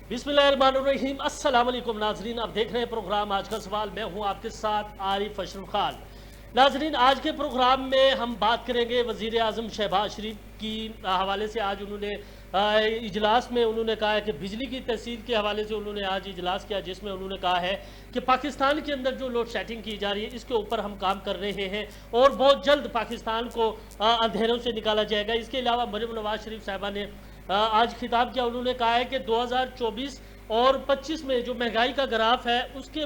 बिस्मिल्लाहिर्रहमानिर्रहीम। अस्सलाम वालेकुम नाजरीन, आप देख रहे हैं प्रोग्राम आज का सवाल। मैं हूं आपके साथ आरिफ अशरफ खान। नाजरीन, आज के प्रोग्राम में हम बात करेंगे वज़ीर आज़म शहबाज शरीफ की हवाले से। आज उन्होंने इजलास में उन्होंने कहा है कि बिजली की तहसील के हवाले से उन्होंने आज इजलास किया, जिसमें उन्होंने कहा है कि पाकिस्तान के अंदर जो लोड शेडिंग की जा रही है इसके ऊपर हम काम कर रहे हैं और बहुत जल्द पाकिस्तान को अंधेरों से निकाला जाएगा। इसके अलावा मरियम नवाज शरीफ साहबा ने आज खिताब किया। उन्होंने कहा है कि 2024 और 25 में जो महंगाई का ग्राफ है उसके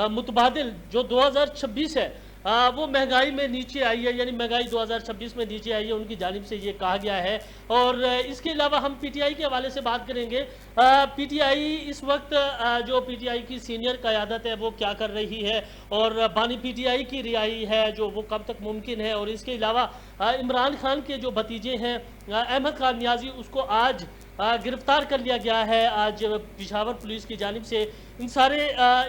मुतबादिल जो 2026 है वो महंगाई में नीचे आई है, यानी महंगाई 2026 में नीचे आई है, उनकी जानिब से ये कहा गया है। और इसके अलावा हम पीटीआई के हवाले से बात करेंगे। पीटीआई इस वक्त जो पीटीआई की सीनियर क़यादत है वो क्या कर रही है और बानी पीटीआई की रिहाई है जो वो कब तक मुमकिन है। और इसके अलावा इमरान खान के जो भतीजे हैं अहमद खान नियाजी, उसको आज गिरफ्तार कर लिया गया है आज पिशावर पुलिस की जानिब से। इन सारे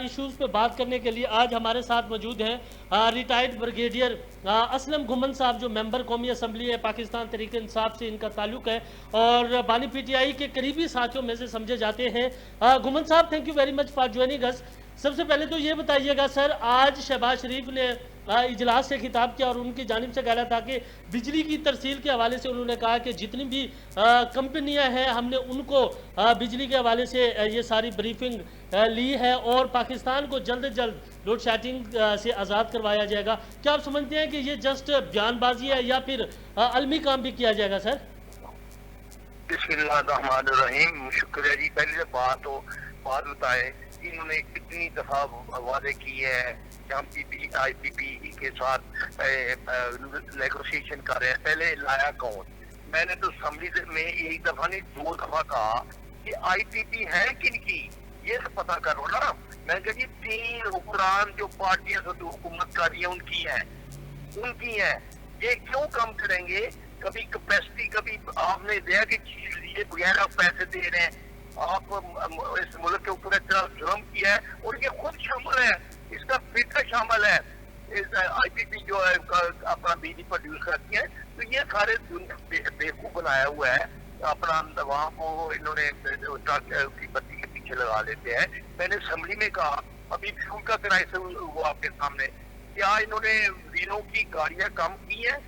इश्यूज़ पे बात करने के लिए आज हमारे साथ मौजूद हैं रिटायर्ड ब्रिगेडियर असलम घुमन साहब, जो मेंबर कौमी असम्बली है पाकिस्तान तहरीक इंसाफ से इनका ताल्लुक है और बानी पीटीआई के करीबी साथियों में से समझे जाते हैं। घुमन साहब, thank you very much for joining us. सबसे पहले तो ये बताइएगा सर, आज शहबाज शरीफ ने इजलास से खिताब किया और उनकी जानिब से कहना था कि बिजली की तरसील के हवाले से उन्होंने कहा कि जितनी भी कंपनियां हैं हमने उनको बिजली के हवाले से ये सारी ब्रीफिंग ली है और पाकिस्तान को जल्द से जल्द लोड शेडिंग से आज़ाद करवाया जाएगा। क्या आप समझते हैं कि ये जस्ट बयानबाजी है या फिर अलमी काम भी किया जाएगा सर? बिस्मिल्लाहिर्रहमानिर्रहीम। शुक्रिया जी। पहले बात बताए, इन्होंने कितनी दफा वादे किए हैं कि हम IPP के साथ नेगोशिएशन कर रहे हैं। पहले लाया कौन? मैंने तो असेंबली में एक दफा नहीं 2 दफा कहा कि IPP है किनकी, ये तो पता करो ना। मैं कहा जी 3 हुक्मरान जो पार्टियां हुकूमत कर रही है उनकी है। ये क्यों कम करेंगे? कभी कैपेसिटी, कभी आपने दिया कि चीज लिए बगैर आप पैसे दे रहे हैं। आप इस मुल्क के ऊपर इतना जुर्म किया है और ये खुद शामिल है, इसका फिक्र शामिल है। इस IPP जो है अपना बिजली प्रोड्यूस करती है, तो ये सारे बेवकूफ बनाया हुआ है। अपना वहाँ को इन्होंने ट्रक की बत्ती के पीछे लगा लेते हैं। मैंने असेंबली में कहा, अभी फ्यूल का क्राइसिस हुआ आपके सामने, क्या इन्होंने जीनो की गाड़ियां कम की हैं?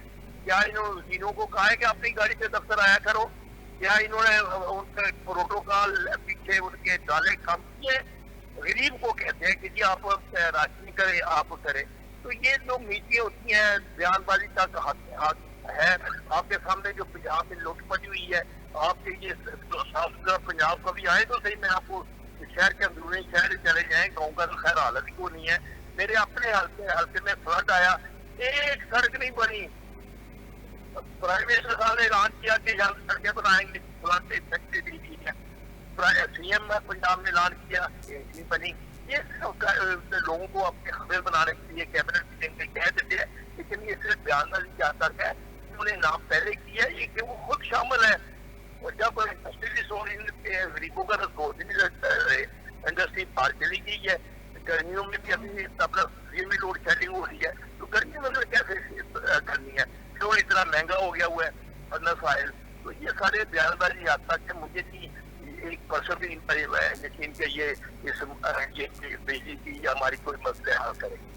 क्या इन्होंने जीनो को कहा है कि अपनी गाड़ी से दफ्तर आया करो? क्या इन्होंने उनके प्रोटोकॉल पीछे उनके डाले कम किए? गरीब को कहते हैं कि जी आप राशनी करें, आप करें। तो ये जो मीटिंग होती हैं बयानबाजी तक है। आपके सामने जो पंजाब में लूट पड़ी हुई है, आपके ये साफ सुथरा पंजाब कभी आए तो सही, मैं आपको शहर के अंदरूनी शहर चले जाए, गाँव का तो खैर हालत ही को नहीं है। मेरे अपने हल्के में फ्लड आया, एक सड़क नहीं बनी। प्राइम मिनिस्टर साहब ने ऐलान किया कि यहाँ सड़कें बनाएंगे, फ्लड इफेक्टेड एरिया है। CM पंजाब ने ऐलान किया, नहीं बनी। ये लोगों को अपने खबर बनाने के लिए कैबिनेट मीटिंग में कह देते हैं, लेकिन ये सिर्फ बयानबाजी क्या तक है। उन्होंने नाम पहले किया, ये कि वो खुद शामिल है। और जब गरीबों का इंडस्ट्री बाहर चली गई है, गर्मियों में भी अभी भी लोड शेडिंग हो रही है, तो गर्मियों में कैसे करनी है? क्यों इतना महंगा हो गया हुआ है फर्नेस। तो ये सारे बयानबाजी याद तक है। मुझे नहीं एक परसों भी यकीन कि ये बिजली की हमारी कोई मसले हल करेगी।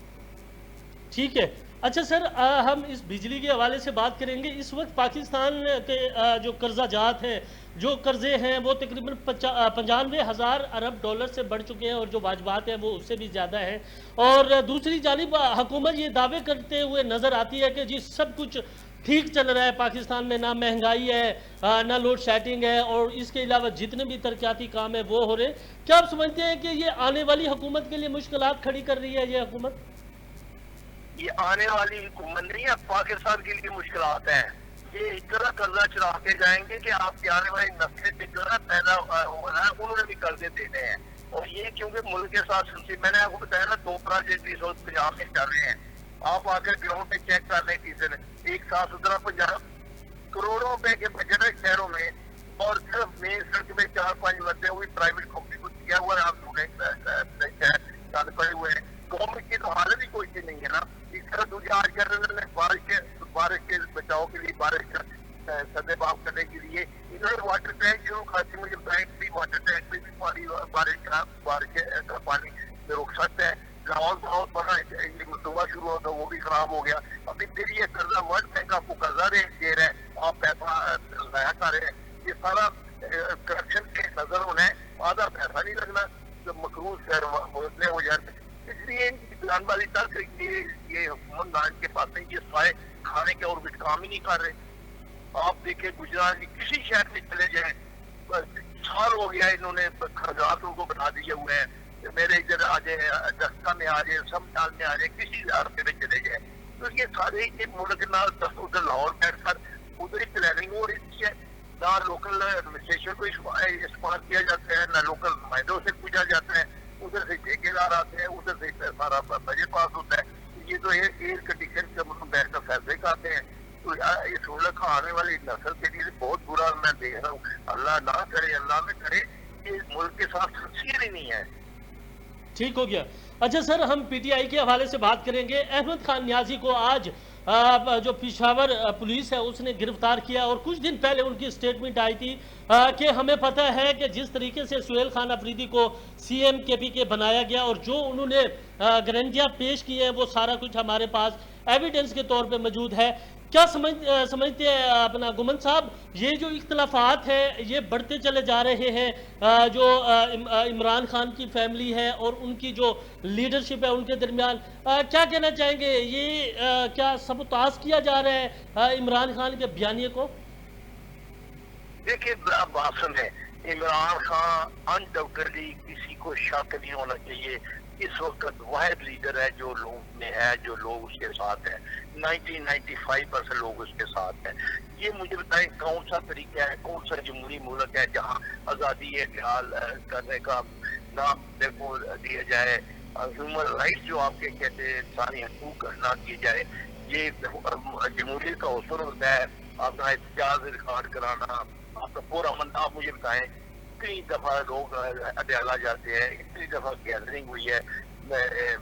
ठीक है। अच्छा सर, हम इस बिजली के हवाले से बात करेंगे। इस वक्त पाकिस्तान के जो कर्जा जात हैं, जो कर्जे हैं वो तकरीबन 95,000 अरब डॉलर से बढ़ चुके हैं और जो वाजबात हैं वो उससे भी ज़्यादा है। और दूसरी जानिब हुकूमत ये दावे करते हुए नज़र आती है कि जी सब कुछ ठीक चल रहा है पाकिस्तान में, ना महंगाई है ना लोड शेडिंग है और इसके अलावा जितने भी तरक्याती काम है वो हो रहे। क्या आप समझते हैं कि ये आने वाली हुकूमत के लिए मुश्किलात खड़ी कर रही है ये हुकूमत? ये आने वाली हुकूमत नहीं है, पाकिस्तान के लिए मुश्किलात हैं। ये इस तरह कर्जा चढ़ाते जाएंगे कि आपके आने वाली नस्लें जिस तरह पैदा हो रहा है उन्होंने भी कर्जे देने हैं। और ये क्योंकि मुल्क के साथ मैंने आपको बताया ना, 2 प्रोजेक्ट इस वक्त पंजाब में चल रहे हैं। आप आकर ग्राउंड पे चेक कर लें किसी ने, एक साफ सुथरा पंजाब, करोड़ों रुपए के बजट है शहरों में, और सिर्फ मेन सड़क में 4-5 बंदे हुई प्राइवेट कंपनी को दिया हुआ है। आप शहर पड़े हुए हैं, गवर्नमेंट की तो हालत ही कोई नहीं है ना। इस तरह दूसरे आज कर रहे हैं बारिश के बचाव के लिए, बारिश का सदे बाप करने के लिए इन्होंने वाटर टैंक शुरू खाती, मुझे बैंक भी वाटर टैंक में भी पानी बारिश का पानी रुक सकता है। लाहौर बहुत बड़ा ये मुद्दा शुरू होता वो भी खराब हो गया। अभी फिर ये कर्जा वर्ल्ड बैंक आपको कर्जा दे रहा है, आप पैसा जाया कर रहे हैं। ये सारा करप्शन के नजर होना है, आधा पैसा नहीं लगना जब मकरूज शहर बोलने हो जाते। इसलिए इनकी बयानबाजी तक ये हुकूमतदान के पास नहीं, ये साए खाने के और कुछ काम ही नहीं कर रहे। आप देखें गुजरात के किसी शहर में चले जाए, साल हो गया इन्होंने खर्चात उनको बना दिए हुए हैं। मेरे इधर आ जाए, दस्ता में आ जाए, समझाल में आ जाए, किसी रास्ते में चले जाए, तो ये सारे ये मुल्क ना उधर लाहौर बैठ कर उधर ही प्लानिंग हो रही है। ना लोकल एडमिनिस्ट्रेशन को इस्तेमाल किया जाता है, ना लोकल नुमाइंदों से पूछा जाता है। उधर से ठेकेदार आते हैं, उधर से सारा बजट पास होता है। ये तो एयर कंडीशन के बैठ कर फैसले करते हैं। तो इस मुल्क का आने वाली नस्ल के लिए बहुत बुरा मैं देख रहा हूँ। अल्लाह ना करे, अल्लाह में करे, ये मुल्क के साथ तस्वीर ही नहीं है। ठीक हो गया। अच्छा सर, हम पीटीआई के हवाले से बात करेंगे। अहमद खान न्याजी को आज जो पेशावर पुलिस है उसने गिरफ्तार किया और कुछ दिन पहले उनकी स्टेटमेंट आई थी कि हमें पता है कि जिस तरीके से सुहेल खान अफरीदी को सीएम केपी के बनाया गया और जो उन्होंने गारंटियां पेश की हैं वो सारा कुछ हमारे पास एविडेंस के तौर पे मौजूद है। क्या समझते हैं अपना गुमन साहब, ये जो इख्तलाफात है ये बढ़ते चले जा रहे हैं, जो इमरान खान की फैमिली है और उनकी जो लीडरशिप है उनके दरमियान, क्या कहना चाहेंगे? ये क्या सबताज किया जा रहा है इमरान खान के बयानिए को? देखिए बात सुने, इमरान खान अनडाउटेडली किसी को शक नहीं होना चाहिए, इस वक्त वाहिद लीडर है जो लोग में है, जो लोग उसके साथ है। 90-95% लोग उसके साथ हैं। ये मुझे बताएं कौन सा तरीका है, कौन सा जमहूरी मुल्क है जहाँ आज़ादी ख्याल करने का नाम देखो दिया जाए, ह्यूमन राइट्स जो आपके कहते हैं इंसानी हकूक ना किए जाए। ये जमहूरियत का उसूल होता है अपना एहतजाज रिकॉर्ड कराना, आपका पूरा मन। आप मुझे बताएं कितनी दफा लोग अडयाला जाते हैं, कितनी दफा गैदरिंग हुई है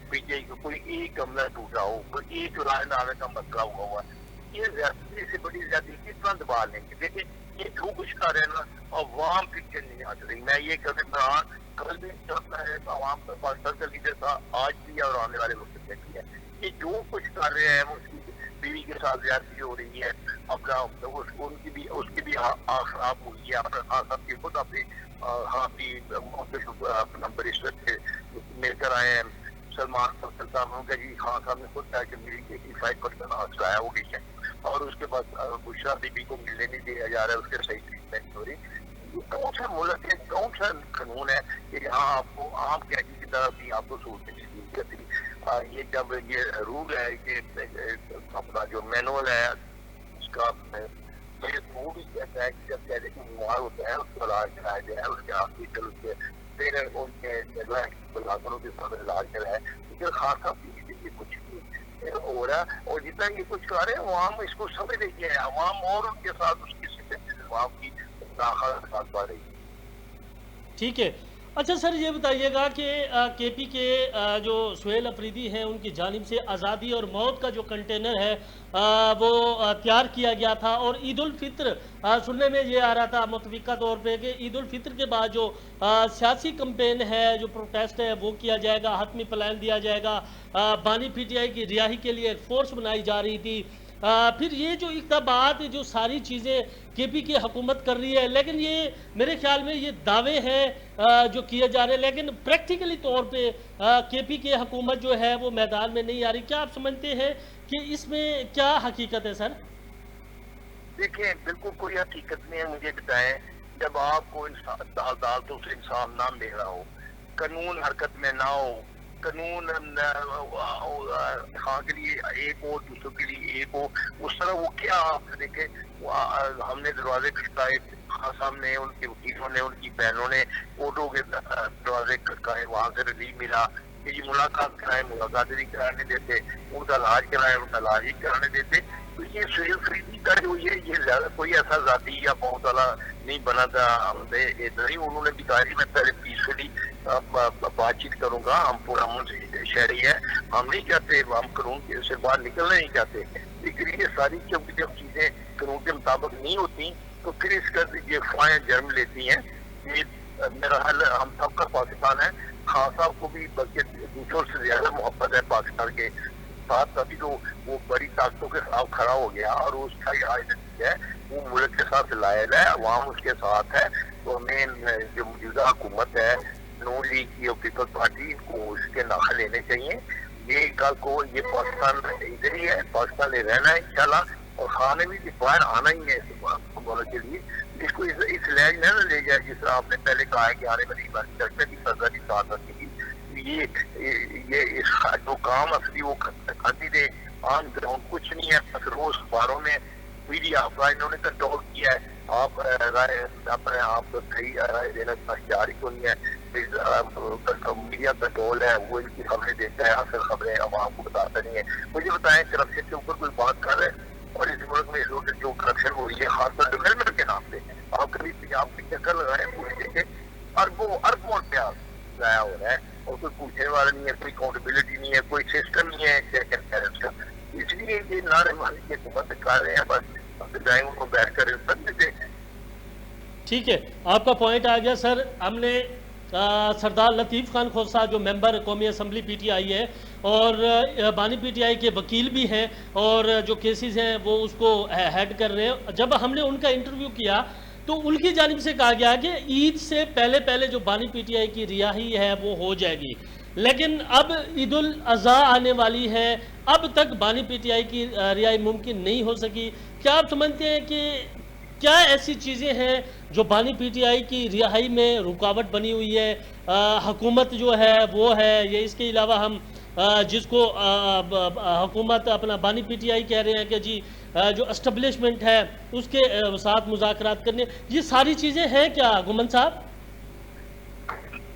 पीटीआई को, कोई एक कमरा टूटा हो, कोई एक राजनामे का मसला हुआ है। ये ज्यादा से बड़ी ज्यादा कितना दबा लेंगे? देखिए ये जो कुछ कर रहे हैं ना, अवाम पिक्चर नहीं आ रही। मैं ये कभी कल भी चाहता है अवाम का पाकिस्तान का लीडर था, आज भी और आने वाले वक्त में भी है। ये जो कुछ कर रहे हैं उसकी बीवी के साथ ज्यादती हो रही है, अपना उसकी भी आँख खराब हुई है। अपना खान साहब की खुद अपनी अपना बरिश्तर से मिलकर आए हैं सलमान साहब उनका जी। खान साहब ने खुद कहा कि मेरी 85% आश्राया हो गई है और उसके बाद बुशरा बीबी को मिलने नहीं दिया जा रहा है, उसके सही ट्रीटमेंट हो रही। ये कौन सा मुल्क है, कौन सा कानून है कि यहाँ आपको आम कैदी की तरह भी आपको सूचना दी जाती? ये जब ये रूल है, ये अपना जो मैनुअल है उसका वो भी कहता है कि जब कैदी को बीमार होता है उसको इलाज कराया जाए, उसके हॉस्पिटल उसके फिर उनके मुलाजमों के साथ इलाज कराए। लेकिन खास ये कुछ हो रहा है और जितना ये कुछ कर रहे हैं अवाम इसको समझ रही है, अवाम और उनके साथ उसकी अवाम की साथ बढ़ रही है। ठीक है। अच्छा सर, ये बताइएगा कि केपी के जो सुहेल अफरीदी हैं उनकी जानिब से आज़ादी और मौत का जो कंटेनर है वो तैयार किया गया था और ईद उल फित्र सुनने में ये आ रहा था मुतफ़िका तौर पे कि ईद उल फित्र के बाद जो सियासी कैंपेन है, जो प्रोटेस्ट है वो किया जाएगा, हतमी प्लान दिया जाएगा, बानी पीटीआई की रिहाई के लिए एक फोर्स बनाई जा रही थी। फिर ये जो इक़्तिबात जो सारी चीज़ें केपी की हुकूमत कर रही है, लेकिन ये मेरे ख्याल में ये दावे हैं जो किए जा रहे हैं, लेकिन प्रैक्टिकली तौर पे केपी की हुकूमत जो है वो मैदान में नहीं आ रही। क्या आप समझते हैं कि इसमें क्या हकीकत है सर? देखिए बिल्कुल कोई हकीकत नहीं है। मुझे बताएं, जब आपको अदालतों से इंसाफ ना मिल रहा हो, कानून हरकत में ना हो, कानून खां के लिए एक हो दूसरों के लिए एक हो, उस तरह वो क्या आप देखे हमने दरवाजे खटकाए, खां साहब ने, उनके वकीलों ने, उनकी बहनों ने कोर्टों के दरवाजे खटकाए, वहां से रिलीफ मिला कि जी मुलाकात कराए, मुलाकात नहीं कराने देते, उनका इलाज कराए, उनका इलाज ही कराने देते। तो ये सुहेल अफरीदी का जो ये कोई ऐसा जाती या बहुत वाला नहीं बना था। हमने इधर ही उन्होंने भी कहा मैं पहले पीसफुली बातचीत करूंगा, हम पूरा शहरी है, हम नहीं चाहते, हम कानून से बाहर निकलना नहीं चाहते। लेकिन ये सारी जब चीजें कानून के मुताबिक नहीं होती तो फिर इसका ये फायदा जन्म लेती हैं। ये میرا حال ہم سب کا پاکستان ہے. خان صاحب کو بھی بلکہ دوسروں سے زیادہ محبت ہے پاکستان کے ساتھ. تبھی تو وہ بڑی طاقتوں کے خلاف کھڑا ہو گیا اور اس کا یہ آئیڈینٹی ہے وہ ملک کے ساتھ لائل ہے, عوام اس کے ساتھ ہے. تو ہمیں جو موجودہ حکومت ہے نون لیگ کی اور پیپلز پارٹی کو اس کے ناخے لینے چاہیے. یہ کل کو یہ پاکستان ادھر ہی ہے, پاکستان میں رہنا ہے انشاءاللہ, اور خان نے بھی باہر آنا ہی ہے اس ملک کے لیے. اس کو اس لہج میں نہ لے جائے جس طرح آپ نے پہلے کہا ہے کہ آنے والی چرچا کی سزا کی ساتھ رکھے گی. یہ جو کام اصلی وہ کرتی تھے آن گراؤنڈ کچھ نہیں ہے. بس روز اخباروں میں میڈیا انہوں نے کنٹرول کیا ہے. آپ رائے اپنے آپ صحیح رائے دینا جاری کو نہیں ہے. میڈیا کنٹرول ہے, وہ ان کی خبریں دیتا ہے, اصل خبریں عوام کو بتاتا نہیں ہے. مجھے بتائیں کرپشن کے اوپر کوئی بات کر رہے ہیں اور اس ملک میں جو کرپشن ہو رہی ہے خاص طور ڈیولپمنٹ کے نام پہ, آپ کبھی پنجاب کی چکر لگائیں پوچھ دیکھیں اربوں روپیہ ضائع ہو رہا ہے اور کوئی پوچھنے والا نہیں ہے, کوئی اکاؤنٹیبلٹی نہیں ہے, کوئی سسٹم نہیں ہے چیک اینڈ بیلنس کا. اس لیے یہ نعرے ماری کی حکومت کر رہے ہیں, بس جائیں ان کو بیٹھ کر دیتے. ٹھیک ہے, آپ کا پوائنٹ آ گیا سر. ہم نے سردار لطیف خان کھوسہ جو ممبر قومی اسمبلی پی ٹی آئی ہے اور بانی پی ٹی آئی کے وکیل بھی ہیں اور جو کیسز ہیں وہ اس کو ہیڈ کر رہے ہیں, جب ہم نے ان کا انٹرویو کیا تو ان کی جانب سے کہا گیا کہ عید سے پہلے جو بانی پی ٹی آئی کی رہائی ہے وہ ہو جائے گی, لیکن اب عید الاضحیٰ آنے والی ہے, اب تک بانی پی ٹی آئی کی رہائی ممکن نہیں ہو سکی. کیا آپ سمجھتے ہیں کہ کیا ایسی چیزیں ہیں جو بانی پی ٹی آئی کی رہائی میں رکاوٹ بنی ہوئی ہے؟ حکومت جو ہے وہ ہے, یا اس کے علاوہ ہم جس کو حکومت اپنا بانی پی ٹی آئی کہہ رہے ہیں کہ جی جو اسٹیبلشمنٹ ہے اس کے ساتھ مذاکرات کرنے, یہ ساری چیزیں ہیں کیا گمن صاحب؟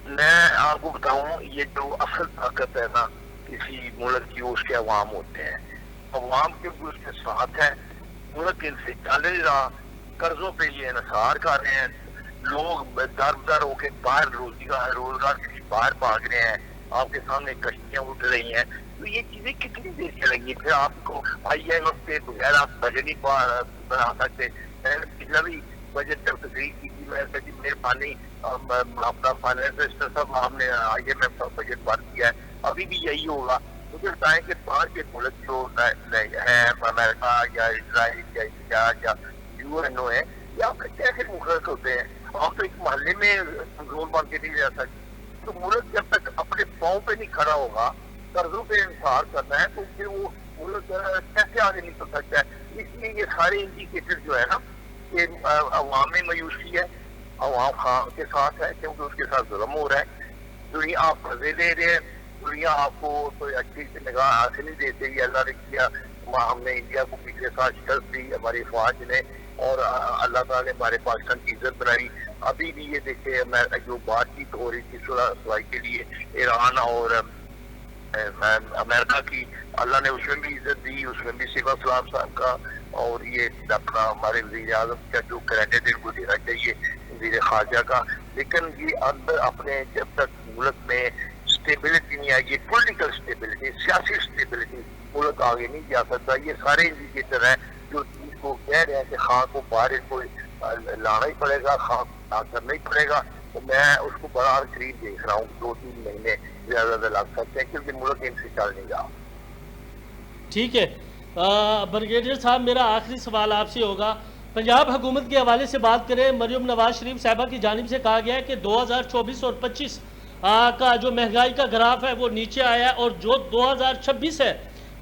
میں آپ کو بتاؤں یہ جو اصل طاقت ہے نا کسی ملک کی اس کے عوام ہوتے ہیں. عوام کے اس کے ساتھ ہے, ملک ان سے چل نہیں رہا, قرضوں پہ یہ انحصار کر رہے ہیں, لوگ در ہو کے باہر روزگار کے باہر بھاگ رہے ہیں, آپ کے سامنے کشتیاں اٹھ رہی ہیں. تو یہ چیزیں کتنی دیر چلیں گی؟ پھر آپ کو آئی ایم ایف پہ بغیر آپ بجٹ نہیں بنا سکتے. میں نے پچھلا بھی بجٹ جب تقریر کی تھی, میں نے مہربانی اپنا فائنانس منسٹر صاحب آپ نے آئی ایم ایف کا بجٹ بند کیا ہے, ابھی بھی یہی ہوگا. مجھے بتائیں کہ باہر کے ملک جو ہیں امریکہ یا اسرائیل یا ایجاد یا یو این او ہے, یہ آپ کیسے مخلص ہوتے ہیں؟ آپ تو ایک محلے میں کنٹرول بن کے نہیں رہ سکتے. تو ملک جب تک اپنے پاؤں پہ نہیں کھڑا ہوگا, قرضوں پہ انحصار کرنا ہے, تو پھر وہ ملک کیسے آگے نکل سکتا ہے؟ اس لیے یہ سارے انڈیکیٹر جو ہے نا کہ عوام میں مایوسی ہے, عوام خان کے ساتھ ہے کیونکہ اس کے ساتھ ظلم ہو رہا ہے. دنیا آپ قرضے دے رہے ہیں, دنیا آپ کو کوئی اچھی نگاہ حاصل نہیں دیتے. یہ اللہ نے کیا, ہم نے انڈیا کو پچھلے سال شکست دی ہماری فوج نے, اور اللہ تعالیٰ نے ہمارے پاکستان کی عزت بنائی. ابھی بھی یہ دیکھیں جو بات چیت ہو رہی تھی صلح کے لیے ایران اور امریکہ کی, اللہ نے اس میں بھی عزت دی, اس میں بھی سیف اسلام صاحب کا اور یہ اپنا ہمارے وزیر اعظم کا جو کریڈٹ ان کو دینا چاہیے وزیر خارجہ کا. لیکن یہ اندر اپنے جب تک ملک میں اسٹیبلٹی نہیں آئے گی, پولیٹیکل اسٹیبلٹی, سیاسی اسٹیبلٹی, ملک آگے نہیں جا سکتا. یہ سارے انڈیکیٹر ہیں جو چیز کو کہہ رہے ہیں کہ خان کو باہر ان کو لانا ہی پڑے گا, خان کو کرنا ہی پڑے گا. تو میں اس کو بڑا قریب دیکھ رہا ہوں, 2-3 مہینے زیادہ لگ سکتے ہیں کیونکہ ملک ان سے چل نہیں رہا. ٹھیک ہے بریگیڈیئر صاحب, میرا آخری سوال آپ سے ہوگا. پنجاب حکومت کے حوالے سے بات کریں, مریم نواز شریف صاحبہ کی جانب سے کہا گیا ہے کہ 2024 اور 25 کا جو مہنگائی کا گراف ہے وہ نیچے آیا ہے, اور جو 2026 ہے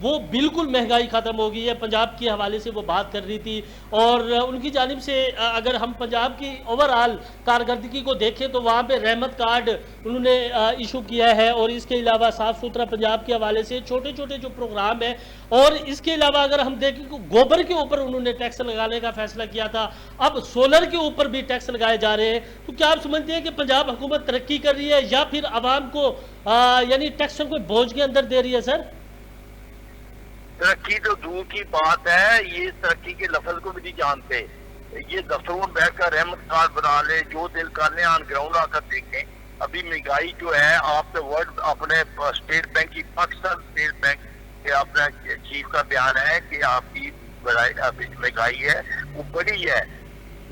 وہ بالکل مہنگائی ختم ہو گئی ہے. پنجاب کے حوالے سے وہ بات کر رہی تھی, اور ان کی جانب سے اگر ہم پنجاب کی اوورآل کارکردگی کو دیکھیں تو وہاں پہ رحمت کارڈ انہوں نے ایشو کیا ہے, اور اس کے علاوہ صاف ستھرا پنجاب کے حوالے سے چھوٹے چھوٹے جو پروگرام ہیں, اور اس کے علاوہ اگر ہم دیکھیں کہ گوبر کے اوپر انہوں نے ٹیکس لگانے کا فیصلہ کیا تھا, اب سولر کے اوپر بھی ٹیکس لگائے جا رہے ہیں. تو کیا آپ سمجھتے ہیں کہ پنجاب حکومت ترقی کر رہی ہے یا پھر عوام کو یعنی ٹیکسوں کو بوجھ کے اندر دے رہی ہے؟ سر ترقی تو دور کی بات ہے, یہ ترقی کے لفظ کو بھی نہیں جانتے. یہ دفتروں میں بیٹھ کر رحمت کارڈ بنا لے, جو دل کر لیں, آن گراؤنڈ آ کر دیکھیں. ابھی مہنگائی جو ہے آپ ورلڈ اپنے اسٹیٹ بینک کی, پاکستان اسٹیٹ بینک کے اپنا چیف کا بیان ہے کہ آپ کی مہنگائی ہے وہ بڑی ہے,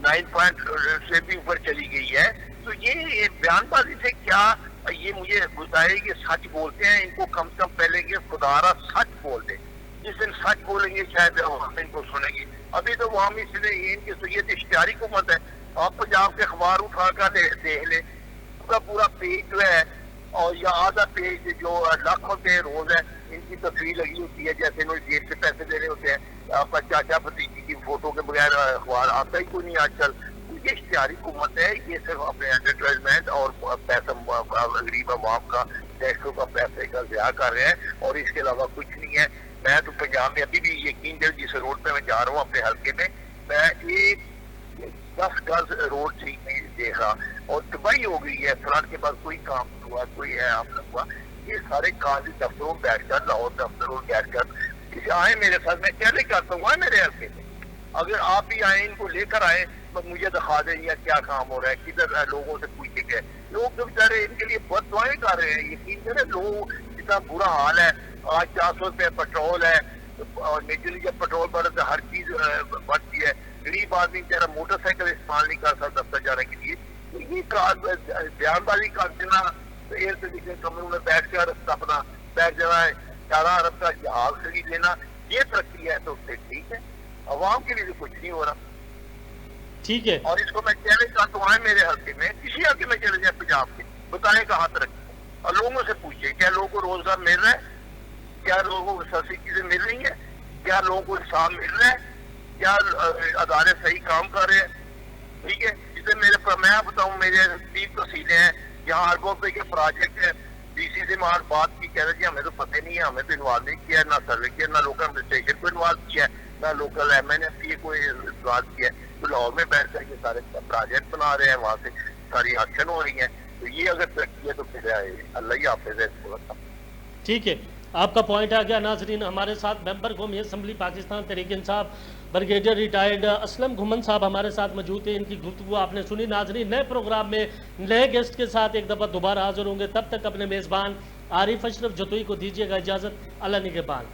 9 پوائنٹ سے بھی اوپر چلی گئی ہے. تو یہ بیان بازی سے کیا یہ مجھے بتائے کہ سچ بولتے ہیں، ان کو کم سے کم پہلے کہ خدارا سچ بول دے، جس دن سچ بولیں گے شاید عوام ان کو سنیں گی. ابھی تو عوام اس لیے ان کی تو یہ اشتہاری حکومت ہے. آپ کو جا کے اخبار اٹھا کر دیکھ لیں، پورا پیج جو ہے اور یا آدھا پیج جو لاکھوں کے روز ہے ان کی تصویر لگی ہوتی ہے، جیسے انہوں نے جیب سے پیسے دینے ہوتے ہیں. آپ کا چاچا بھتیجی کی فوٹو کے بغیر اخبار آتا ہی کوئی نہیں آج کل. یہ اشتہاری حکومت ہے، یہ صرف اپنے ایڈورٹائزمنٹ اور پیسہ غریب عوام کا ٹیکسوں کا پیسے کا ضیاع کر رہے ہیں، اور اس کے علاوہ کچھ نہیں ہے. میں تو پنجاب میں ابھی بھی یقین دل جس روڈ پہ میں جا رہا ہوں اپنے حلقے میں ایک 10 گز روڈ ٹھیک نہیں دیکھ رہا، اور تباہی ہو گئی ہے. فلڈ کے بعد کوئی کام نہیں ہوا، کوئی ہے آپ کا ہوا. یہ سارے قاضی دفتروں میں بیٹھ کر، لاہور دفتروں میں بیٹھ کر کسی آئے میرے ساتھ، میں چیلنج کرتا ہوں میرے حلقے میں، اگر آپ بھی آئیں ان کو لے کر آئے تو مجھے دکھا دیں یا کیا کام ہو رہا ہے، کدھر لوگوں سے پوچھیں گے. لوگ تو بیچارے ان کے لیے بہت دعائیں کر رہے ہیں. یقین کریں لوگ اتنا برا حال ہے. آج 400 روپے پیٹرول ہے، اور میجرلی جب پیٹرول بڑھے تو ہر چیز بڑھتی ہے. غریب آدمی بیچارہ موٹر سائیکل استعمال نہیں کر سکتا دفتر جانے کے لیے. یہ بیان بازی کر دینا، ایئر کنڈیشن کمروں میں بیٹھ کر اپنا بیٹھ جانا ہے، 11 ارب کا جہاز خرید لینا، یہ ترقی ہے تو اس سے ٹھیک ہے. عوام کے لیے تو کچھ نہیں ہو رہا. ٹھیک ہے، اور اس کو میں چیلنج کرتا ہوں میرے حلقے میں، کسی حلقے میں چلے جائے پنجاب کے، بتائیں کہاں ترقی ہے. اور لوگوں سے پوچھیں کیا لوگوں کو روزگار مل رہا ہے، کیا لوگوں کو سستی چیزیں مل رہی ہیں، کیا لوگوں کو انصاف مل رہا ہے، کیا ادارے صحیح کام کر رہے ہیں. ٹھیک ہے، جسے میں بتاؤں میرے 3 تحصیلیں ہیں، یہاں اربوں روپے کے پروجیکٹ ہیں. ڈی سی سے مار بات کی، کہہ رہے جی ہمیں تو پتہ نہیں ہے، ہمیں تو انوالو نہیں کیا، نہ سروے کیا، نہ لوکل ایڈمنسٹریشن کو انوالو کیا، نہ لوکل ایم این ایف کی کوئی انوالو کیا. تو لاہور میں بیٹھ کر یہ سارے پروجیکٹ بنا رہے ہیں، وہاں سے ساری ایکشن ہو رہی ہیں. تو یہ اگر ترقی ہے تو پھر اللہ ہی حافظ ہے اس کو. ٹھیک ہے، آپ کا پوائنٹ آ گیا. ناظرین، ہمارے ساتھ ممبر قومی assembly Pakistan Tehreek Insaf brigadier retired Aslam گھمن صاحب ہمارے ساتھ موجود ہیں. ان کی گفتگو آپ نے سنی. ناظرین، نئے پروگرام میں نئے گیسٹ کے ساتھ ایک دفعہ دوبارہ حاضر ہوں گے. تب تک اپنے میزبان عارف اشرف جتوئی کو دیجیے گا اجازت. اللہ نگہبان.